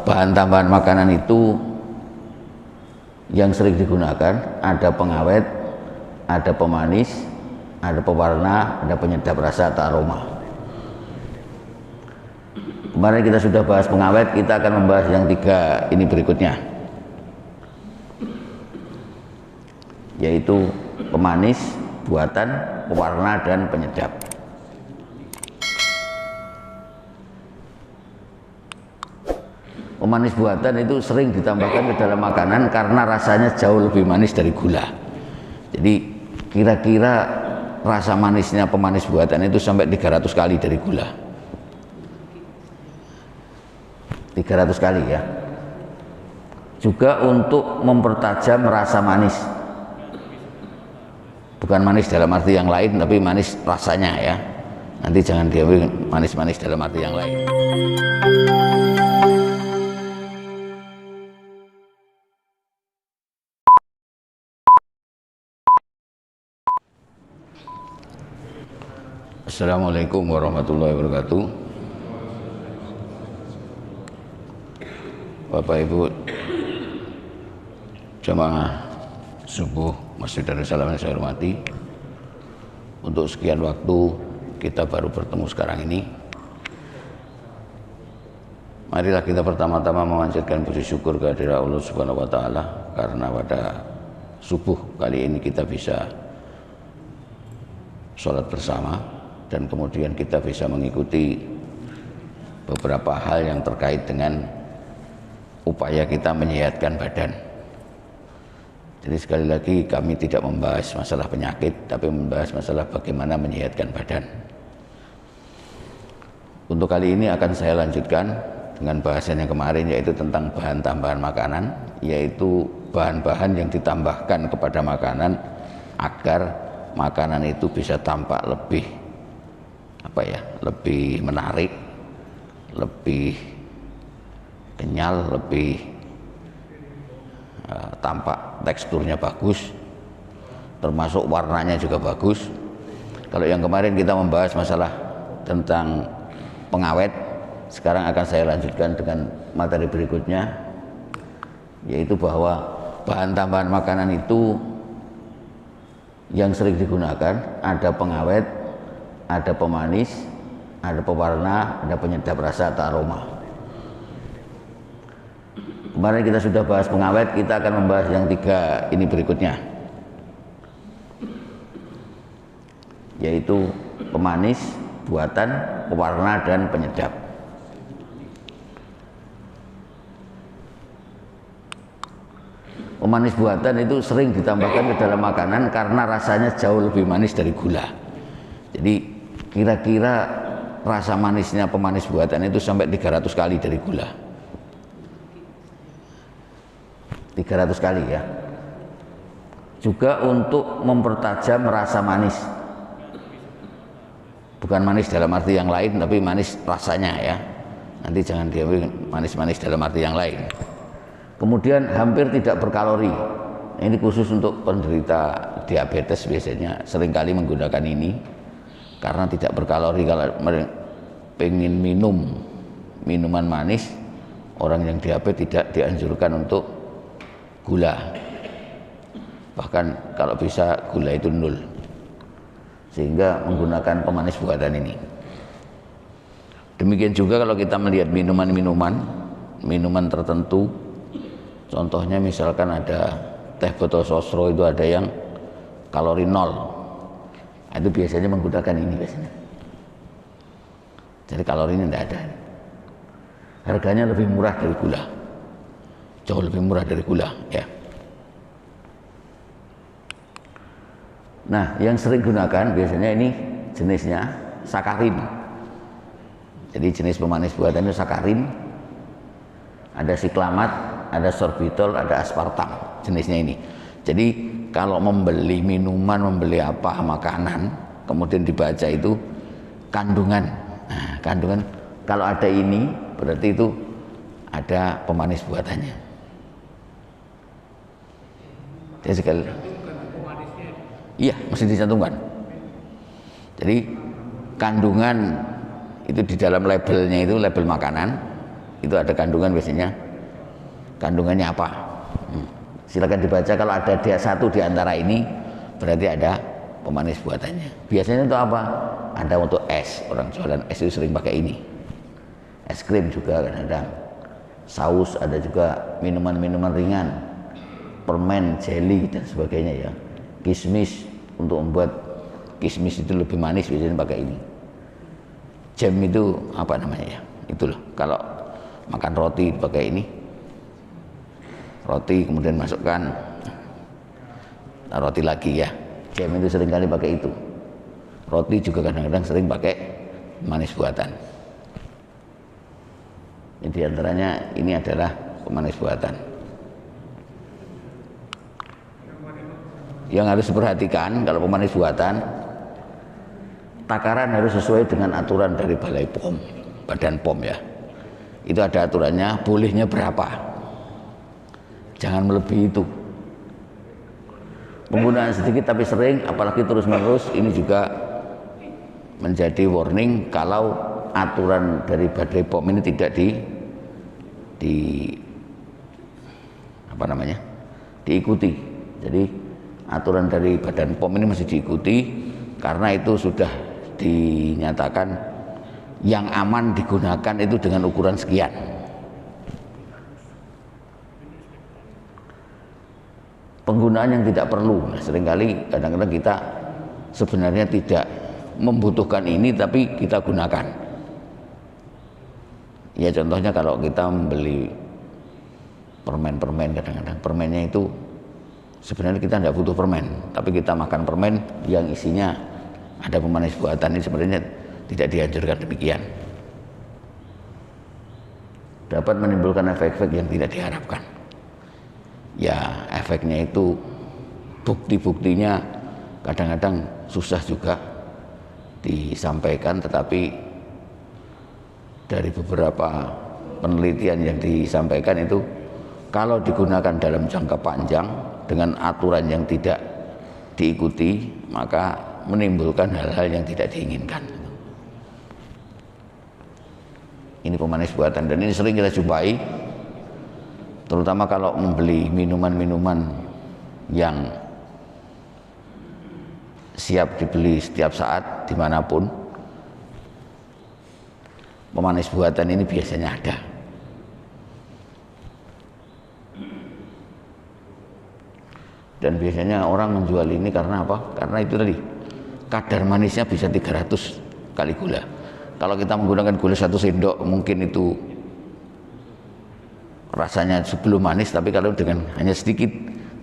bahan tambahan makanan itu yang sering digunakan ada pengawet, ada pemanis, ada pewarna, ada penyedap rasa atau aroma. Kemarin kita sudah bahas pengawet, kita akan membahas yang tiga ini berikutnya, yaitu pemanis, buatan, pewarna, dan penyedap. Pemanis buatan itu sering ditambahkan ke dalam makanan karena rasanya jauh lebih manis dari gula. Jadi kira-kira rasa manisnya pemanis buatan itu sampai 300 kali dari gula. 300 kali ya. Juga untuk mempertajam rasa manis. Bukan manis dalam arti yang lain, tapi manis rasanya ya. Nanti jangan diambil manis-manis dalam arti yang lain. Assalamualaikum warahmatullahi wabarakatuh. Bapak Ibu jamaah subuh Masjid Darussalam yang saya hormati, untuk sekian waktu kita baru bertemu sekarang ini. Marilah kita pertama-tama memanjatkan puji syukur kehadirat Allah Subhanahu wa taala karena pada subuh kali ini kita bisa sholat bersama dan kemudian kita bisa mengikuti beberapa hal yang terkait dengan upaya kita menyehatkan badan. Jadi sekali lagi kami tidak membahas masalah penyakit, tapi membahas masalah bagaimana menyehatkan badan. Untuk kali ini akan saya lanjutkan dengan bahasan yang kemarin, yaitu tentang bahan tambahan makanan, yaitu bahan-bahan yang ditambahkan kepada makanan agar makanan itu bisa tampak lebih lebih menarik, lebih kenyal, lebih tampak teksturnya bagus, termasuk warnanya juga bagus. Kalau yang kemarin kita membahas masalah tentang pengawet, sekarang akan saya lanjutkan dengan materi berikutnya, yaitu bahwa bahan tambahan makanan itu yang sering digunakan ada pengawet, ada pemanis, ada pewarna, ada penyedap rasa atau aroma. Kemarin kita sudah bahas pengawet, kita akan membahas yang tiga ini berikutnya, yaitu pemanis, buatan, pewarna, dan penyedap. Pemanis buatan itu sering ditambahkan ke dalam makanan karena rasanya jauh lebih manis dari gula. Jadi kira-kira rasa manisnya pemanis buatan itu sampai 300 kali dari gula. 300 kali ya. Juga untuk mempertajam rasa manis. Bukan manis dalam arti yang lain, tapi manis rasanya ya. Nanti jangan diambil manis-manis dalam arti yang lain. Kemudian hampir tidak berkalori. Ini khusus untuk penderita diabetes biasanya seringkali menggunakan ini karena tidak berkalori. Kalau pengen minum minuman manis, orang yang diabetes tidak dianjurkan untuk gula. Bahkan kalau bisa gula itu 0. Sehingga menggunakan pemanis buatan ini. Demikian juga kalau kita melihat minuman tertentu, contohnya misalkan ada teh botol sosro, itu ada yang kalori 0. Itu biasanya menggunakan ini biasanya. Jadi kalorinya tidak ada. Harganya lebih murah dari gula. Jauh lebih murah dari gula ya. Nah, yang sering gunakan biasanya ini jenisnya sakarin. Jadi jenis pemanis buatan itu sakarin. Ada siklamat, ada sorbitol, ada aspartam, jenisnya ini. Jadi kalau membeli minuman, membeli apa makanan, kemudian dibaca itu kandungan. Nah, kandungan kalau ada ini berarti itu ada pemanis buatannya. Jadi sekali, iya mesti dicantumkan. Jadi kandungan itu di dalam labelnya, itu label makanan itu ada kandungan biasanya. Kandungannya apa? Silakan dibaca, kalau ada dia satu di antara ini berarti ada pemanis buatannya. Biasanya untuk apa? Ada untuk es, orang jualan es itu sering pakai ini. Es krim juga kadang-kadang. Saus, ada juga minuman-minuman ringan, permen, jelly dan sebagainya ya. Kismis, untuk membuat kismis itu lebih manis biasanya pakai ini. Jam itu apa namanya ya? Itu loh. Kalau makan roti pakai ini. Roti kemudian masukkan roti lagi ya. Jam itu sering kali pakai itu. Roti juga kadang-kadang sering pakai manis buatan. Di antaranya ini adalah pemanis buatan. Yang harus diperhatikan kalau pemanis buatan, takaran harus sesuai dengan aturan dari Balai POM, Badan POM ya. Itu ada aturannya, bolehnya berapa. Jangan melebihi itu. Penggunaan sedikit tapi sering, apalagi terus-menerus, ini juga menjadi warning kalau aturan dari Badai POM ini tidak diikuti. Jadi aturan dari Badan POM ini masih diikuti, karena itu sudah dinyatakan yang aman digunakan itu dengan ukuran sekian. Penggunaan yang tidak perlu, nah seringkali kadang-kadang kita sebenarnya tidak membutuhkan ini tapi kita gunakan. Ya contohnya kalau kita membeli permen-permen, kadang-kadang permennya itu sebenarnya kita tidak butuh permen, tapi kita makan permen yang isinya ada pemanis buatan, ini sebenarnya tidak dianjurkan demikian. Dapat menimbulkan efek-efek yang tidak diharapkan. Ya efeknya itu bukti-buktinya kadang-kadang susah juga disampaikan, tetapi dari beberapa penelitian yang disampaikan itu kalau digunakan dalam jangka panjang dengan aturan yang tidak diikuti maka menimbulkan hal-hal yang tidak diinginkan. Ini pemanis buatan dan ini sering kita jumpai, terutama kalau membeli minuman-minuman yang siap dibeli setiap saat dimanapun, pemanis buatan ini biasanya ada. Dan biasanya orang menjual ini karena apa? Karena itu tadi, kadar manisnya bisa 300 kali gula. Kalau kita menggunakan gula 1 sendok mungkin itu rasanya sebelum manis, tapi kalau dengan hanya sedikit,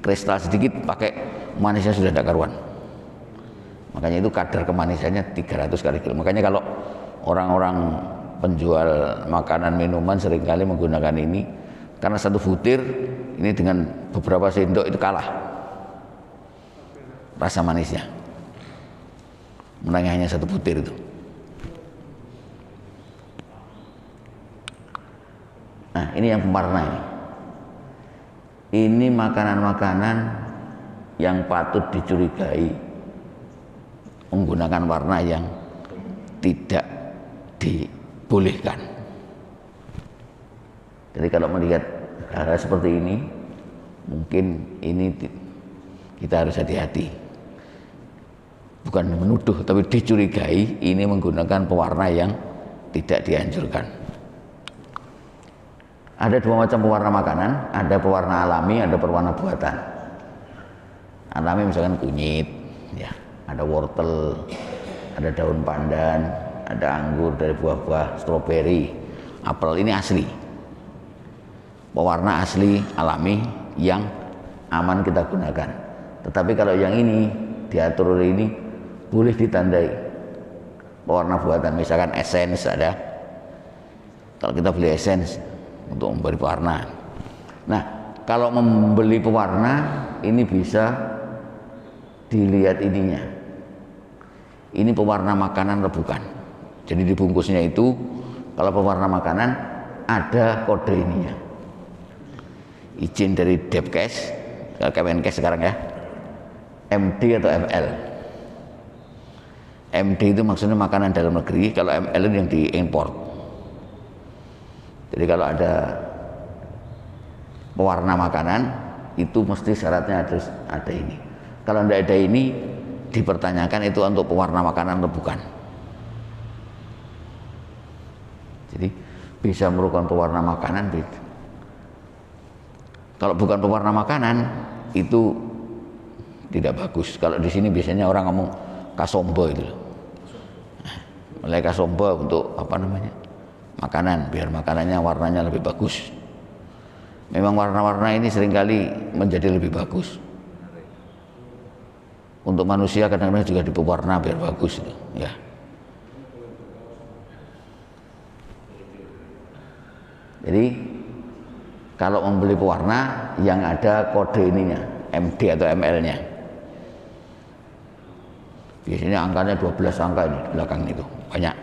kristal sedikit, pakai manisnya sudah tidak karuan. Makanya itu kadar kemanisannya 300 kali gula. Makanya kalau orang-orang penjual makanan minuman seringkali menggunakan ini, karena 1 butir ini dengan beberapa sendok itu kalah rasa manisnya, menangnya hanya 1 butir itu. Nah ini yang pewarna ini. Ini makanan-makanan yang patut dicurigai menggunakan warna yang tidak dibolehkan. Jadi kalau melihat hal seperti ini, mungkin ini kita harus hati-hati. Bukan menuduh, tapi dicurigai ini menggunakan pewarna yang tidak dianjurkan. Ada 2 macam pewarna makanan, ada pewarna alami, ada pewarna buatan. Alami misalkan kunyit, ya, ada wortel, ada daun pandan, ada anggur dari buah-buah, stroberi, apel, ini asli. Pewarna asli alami yang aman kita gunakan. Tetapi kalau yang ini diatur ini boleh ditandai pewarna buatan, misalkan essence ada. Kalau kita beli essence untuk memberi pewarna. Nah, kalau membeli pewarna ini bisa dilihat ininya. Ini pewarna makanan atau bukan. Jadi dibungkusnya itu kalau pewarna makanan ada kode ininya. Izin dari Depkes, Kemenkes sekarang ya. MD atau ML. MD itu maksudnya makanan dalam negeri, kalau ML itu yang diimpor. Jadi kalau ada pewarna makanan itu mesti syaratnya harus ada ini. Kalau tidak ada ini, dipertanyakan itu untuk pewarna makanan atau bukan. Jadi bisa merupakan pewarna makanan beda. Kalau bukan pewarna makanan itu tidak bagus. Kalau di sini biasanya orang ngomong kasombo itu loh. Mulai kasombo untuk apa namanya? Makanan, biar makanannya warnanya lebih bagus. Memang warna-warna ini seringkali menjadi lebih bagus. Untuk manusia kadang-kadang juga dipewarna biar bagus itu, ya. Jadi kalau membeli pewarna yang ada kode ininya, MD atau ML-nya. Biasanya angkanya 12 angka ini di belakang itu, banyak.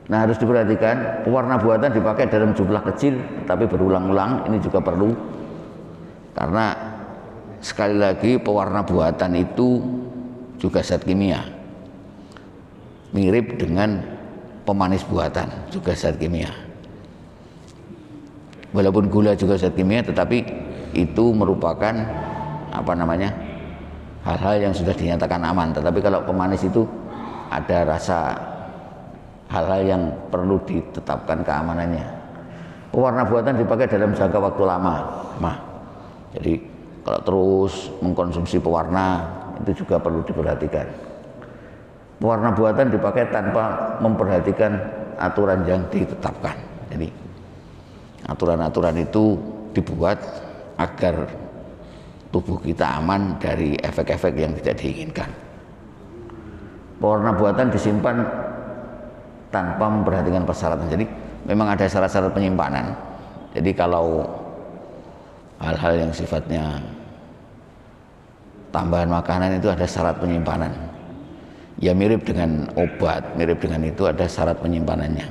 Nah, harus diperhatikan, pewarna buatan dipakai dalam jumlah kecil tapi berulang-ulang, ini juga perlu. Karena sekali lagi pewarna buatan itu juga zat kimia. Mirip dengan pemanis buatan, juga zat kimia. Walaupun gula juga zat kimia, tetapi itu merupakan apa namanya? Hal-hal yang sudah dinyatakan aman. Tetapi kalau pemanis itu ada rasa hal-hal yang perlu ditetapkan keamanannya. Pewarna buatan dipakai dalam jangka waktu lama. Jadi kalau terus mengkonsumsi pewarna itu juga perlu diperhatikan. Pewarna buatan dipakai tanpa memperhatikan aturan yang ditetapkan. Jadi aturan-aturan itu dibuat agar tubuh kita aman dari efek-efek yang tidak diinginkan. Pewarna buatan disimpan tanpa memperhatikan persyaratan. Jadi memang ada syarat-syarat penyimpanan. Jadi kalau hal-hal yang sifatnya tambahan makanan itu ada syarat penyimpanan. Ya mirip dengan obat, mirip dengan itu ada syarat penyimpanannya.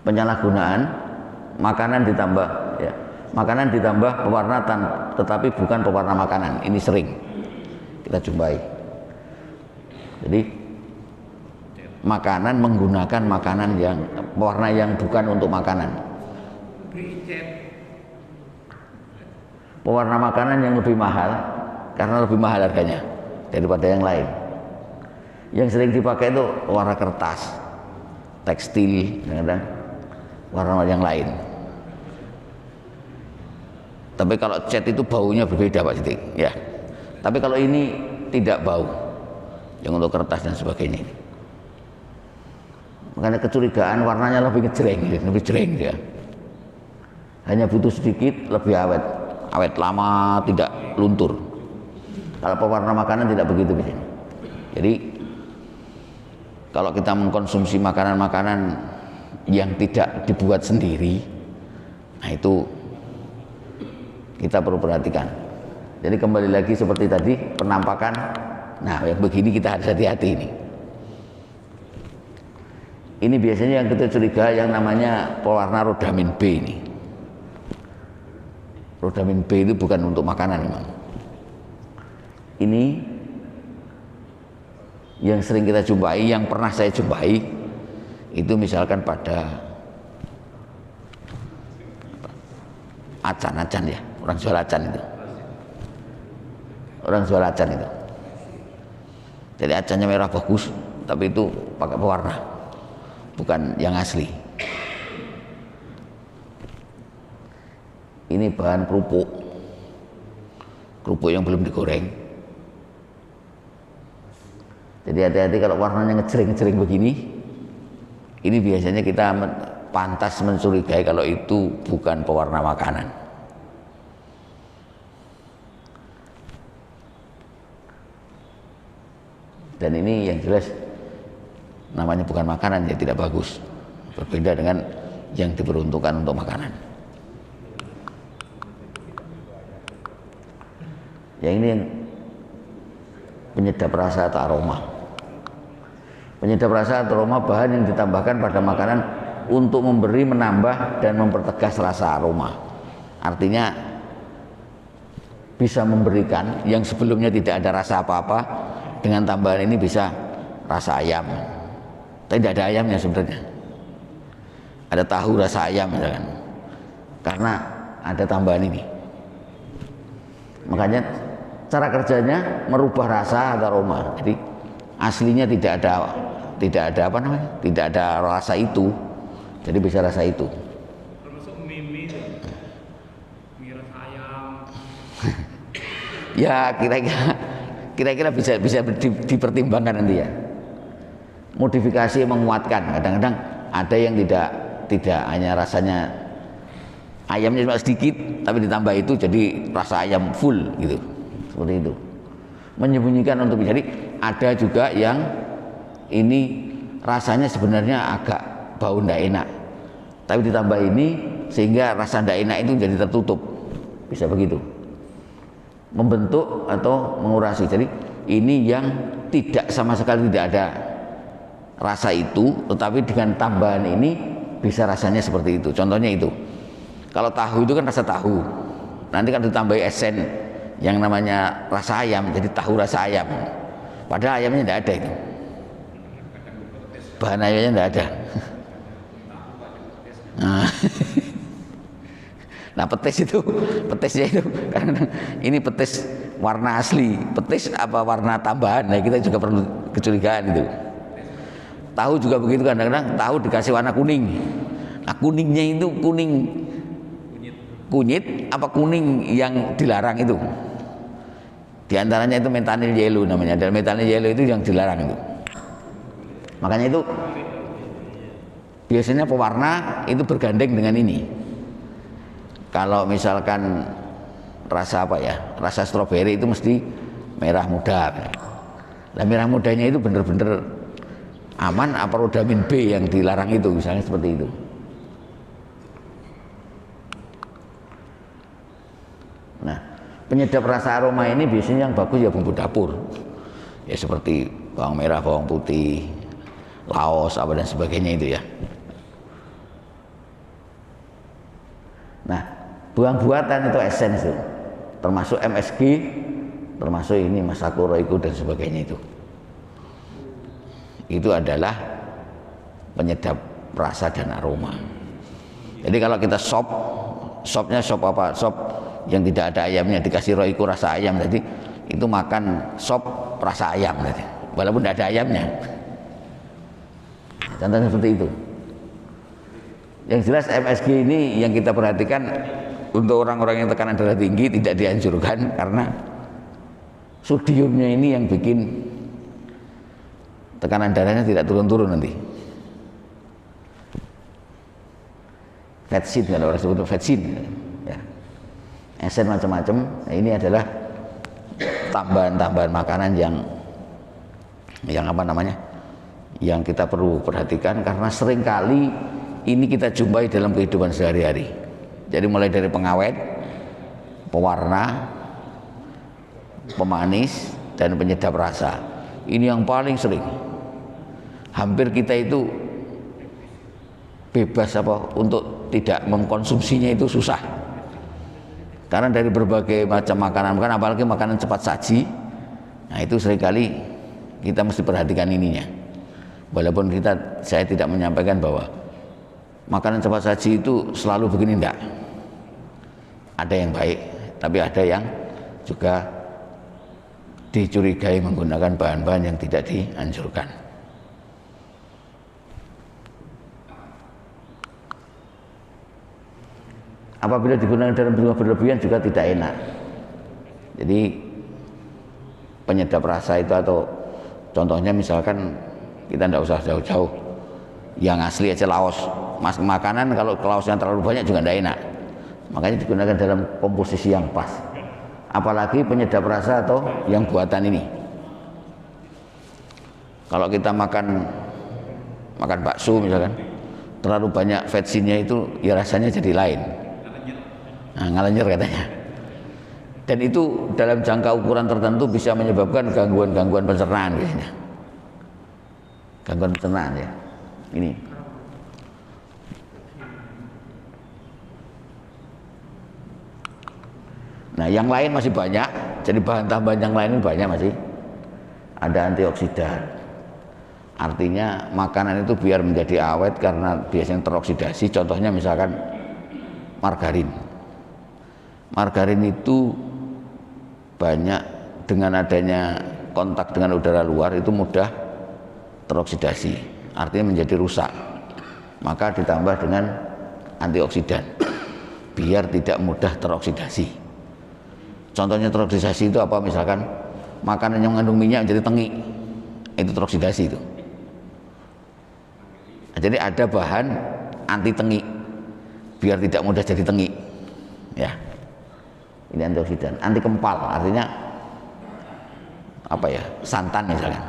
Penyalahgunaan makanan ditambah, ya. Makanan ditambah pewarna tetapi bukan pewarna makanan. Ini sering kita jumpai. Jadi makanan menggunakan makanan yang pewarna yang bukan untuk makanan. Pewarna makanan yang lebih mahal karena lebih mahal harganya daripada yang lain. Yang sering dipakai itu warna kertas, tekstil, kadang-kadang warna yang lain. Tapi kalau cat itu baunya berbeda Pak Siti, ya. Tapi kalau ini tidak bau, yang untuk kertas dan sebagainya. Makanya kecurigaan warnanya lebih ngejreng ya. Hanya butuh sedikit lebih awet lama, tidak luntur. Kalau pewarna makanan tidak begitu biasanya. Jadi kalau kita mengkonsumsi makanan-makanan yang tidak dibuat sendiri, nah itu kita perlu perhatikan. Jadi kembali lagi seperti tadi penampakan, nah yang begini kita harus hati-hati ini. Ini biasanya yang kita curiga yang namanya pewarna rodamin B ini. Rodamin B itu bukan untuk makanan memang. Ini yang sering kita jumpai, yang pernah saya jumpai itu misalkan pada acan-acan ya, orang jual acan itu. Orang jual acan itu. Jadi acannya merah bagus, tapi itu pakai pewarna, bukan yang asli. Ini bahan kerupuk yang belum digoreng. Jadi hati-hati kalau warnanya ngejreng-ngejreng begini, ini biasanya kita pantas mencurigai kalau itu bukan pewarna makanan. Dan ini yang jelas namanya bukan makanan, ya tidak bagus. Berbeda dengan yang diperuntukkan untuk makanan. Yang ini yang penyedap rasa atau aroma. Penyedap rasa atau aroma bahan yang ditambahkan pada makanan untuk memberi, menambah dan mempertegas rasa aroma. Artinya bisa memberikan yang sebelumnya tidak ada rasa apa-apa, dengan tambahan ini bisa rasa ayam. Tidak ada ayamnya sebenarnya, ada tahu rasa ayam misalkan, karena ada tambahan ini. Makanya cara kerjanya merubah rasa atau aroma. Jadi aslinya tidak ada apa namanya, tidak ada rasa itu, jadi bisa rasa itu. Termasuk mie rasa ayam. Ya kira-kira bisa dipertimbangkan nanti ya. Modifikasi menguatkan, kadang-kadang ada yang tidak hanya rasanya ayamnya cuma sedikit, tapi ditambah itu jadi rasa ayam full gitu, seperti itu. Menyembunyikan untuk, jadi ada juga yang ini rasanya sebenarnya agak bau ndak enak, tapi ditambah ini sehingga rasa ndak enak itu jadi tertutup, bisa begitu. Membentuk atau mengurasi. Jadi ini yang tidak sama sekali tidak ada rasa itu, tetapi dengan tambahan ini bisa rasanya seperti itu. Contohnya itu, kalau tahu itu kan rasa tahu, nanti kan ditambahi esen yang namanya rasa ayam, jadi tahu rasa ayam, padahal ayamnya tidak ada itu, bahan ayamnya tidak ada. Nah petesnya itu karena ini petis warna asli, petis apa warna tambahan, nah kita juga perlu kecurigaan itu. Tahu juga begitu, kadang-kadang tahu dikasih warna kuning. Nah kuningnya itu kuning kunyit apa kuning yang dilarang itu. Di antaranya itu methanol yellow namanya, dan methanol yellow itu yang dilarang itu. Makanya itu biasanya pewarna itu bergandeng dengan ini. Kalau misalkan rasa apa ya, rasa stroberi itu mesti merah muda. Nah merah mudanya itu bener-bener aman apa rodamin B yang dilarang itu, misalnya seperti itu. Nah penyedap rasa aroma ini biasanya yang bagus ya bumbu dapur ya, seperti bawang merah, bawang putih, laos apa dan sebagainya itu ya. Nah buah-buatan itu esens itu, termasuk MSG, termasuk ini Masako Roiku dan sebagainya itu adalah penyedap rasa dan aroma. Jadi kalau kita sopnya sop apa, sop yang tidak ada ayamnya dikasih Roiku rasa ayam, jadi itu makan sop rasa ayam jadi, walaupun tidak ada ayamnya. Contohnya seperti itu. Yang jelas MSG ini yang kita perhatikan untuk orang-orang yang tekanan darah tinggi tidak dianjurkan, karena sodiumnya ini yang bikin tekanan darahnya tidak turun-turun nanti. Vetsin kalau orang sebut vetsin ya. Esen macam-macam. Nah, ini adalah tambahan-tambahan makanan yang apa namanya, yang kita perlu perhatikan, karena seringkali ini kita jumpai dalam kehidupan sehari-hari. Jadi mulai dari pengawet, pewarna, pemanis, dan penyedap rasa. Ini yang paling sering. Hampir kita itu bebas apa untuk tidak mengkonsumsinya itu susah. Karena dari berbagai macam makanan, apalagi makanan cepat saji, nah itu seringkali kita mesti perhatikan ininya. Walaupun saya tidak menyampaikan bahwa makanan cepat saji itu selalu begini, enggak. Ada yang baik, tapi ada yang juga dicurigai menggunakan bahan-bahan yang tidak dianjurkan. Apabila digunakan dalam jumlah berlebihan juga tidak enak. Jadi penyedap rasa itu, atau contohnya misalkan kita tidak usah jauh-jauh, yang asli aja laos, makanan kalau laosnya terlalu banyak juga tidak enak. Makanya digunakan dalam komposisi yang pas. Apalagi penyedap rasa atau yang buatan ini. Kalau kita makan bakso misalkan, terlalu banyak vetsinnya itu ya rasanya jadi lain. Nah, ngalenyer katanya. Dan itu dalam jangka ukuran tertentu bisa menyebabkan gangguan-gangguan pencernaan biasanya. Gangguan pencernaan ya. Ini. Nah, yang lain masih banyak. Jadi bahan tambahan yang lain banyak masih. Ada antioksidan. Artinya makanan itu biar menjadi awet karena biasanya teroksidasi. Contohnya misalkan margarin. Margarin itu banyak dengan adanya kontak dengan udara luar itu mudah teroksidasi. Artinya menjadi rusak. Maka ditambah dengan antioksidan biar tidak mudah teroksidasi. Contohnya teroksidasi itu apa? Misalkan makanan yang mengandung minyak jadi tengi, itu teroksidasi itu. Jadi ada bahan anti tengi biar tidak mudah jadi tengi, ya. Ini antioksidan. Anti kempal artinya apa ya? Santan misalkan.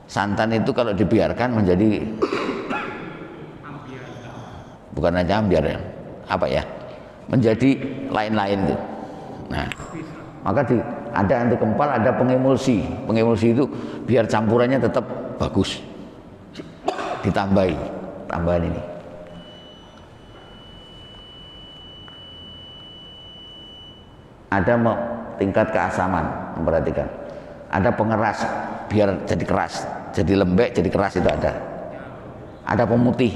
Santan itu kalau dibiarkan menjadi bukan hanya ambiar ya, apa ya? Menjadi lain-lain itu. Nah, maka ada anti kempal, ada pengemulsi. Pengemulsi itu biar campurannya tetap bagus. Tambahan ini. Ada tingkat keasaman, memperhatikan. Ada pengeras biar jadi keras, jadi lembek, jadi keras itu ada. Ada pemutih.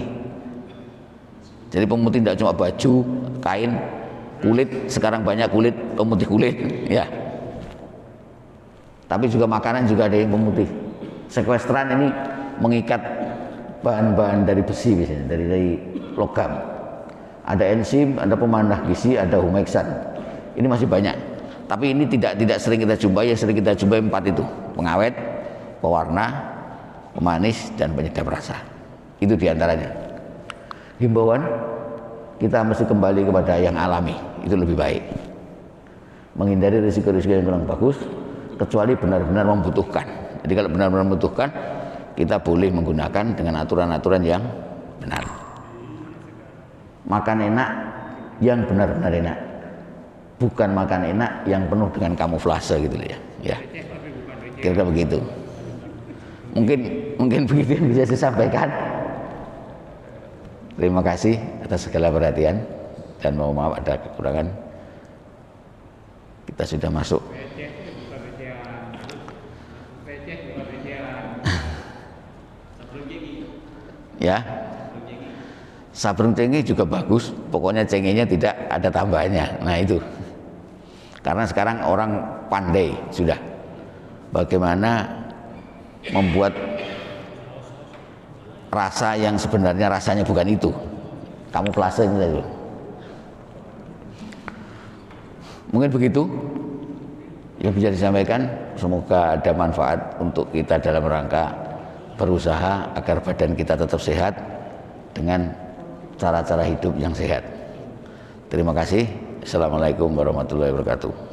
Jadi pemutih tidak cuma baju, kain, kulit, sekarang banyak kulit, pemutih kulit, ya. Tapi juga makanan juga ada yang pemutih. Sekuestran ini mengikat bahan-bahan dari besi biasanya, dari logam. Ada enzim, ada pemandah gizi, ada humeksan. Ini masih banyak. Tapi ini tidak sering kita jumpai, yang sering kita jumpai 4 itu. Pengawet, pewarna, pemanis, dan penyedap rasa. Itu diantaranya. Himbauan, kita mesti kembali kepada yang alami, itu lebih baik. Menghindari risiko-risiko yang kurang bagus, kecuali benar-benar membutuhkan. Jadi kalau benar-benar membutuhkan, kita boleh menggunakan dengan aturan-aturan yang benar. Makan enak yang benar-benar enak, bukan makan enak yang penuh dengan kamuflase gitu ya. Kira-kira begitu. Mungkin begitu yang bisa saya sampaikan. Terima kasih atas segala perhatian dan mohon maaf ada kekurangan. Kita sudah masuk. Ya, sabrung cengkeh juga bagus. Pokoknya cengkehnya tidak ada tambahannya. Nah itu. Karena sekarang orang pandai sudah bagaimana membuat rasa yang sebenarnya rasanya bukan itu, kamuflase itu. Mungkin begitu yang bisa disampaikan. Semoga ada manfaat untuk kita dalam rangka berusaha agar badan kita tetap sehat dengan cara-cara hidup yang sehat. Terima kasih. Assalamualaikum warahmatullahi wabarakatuh.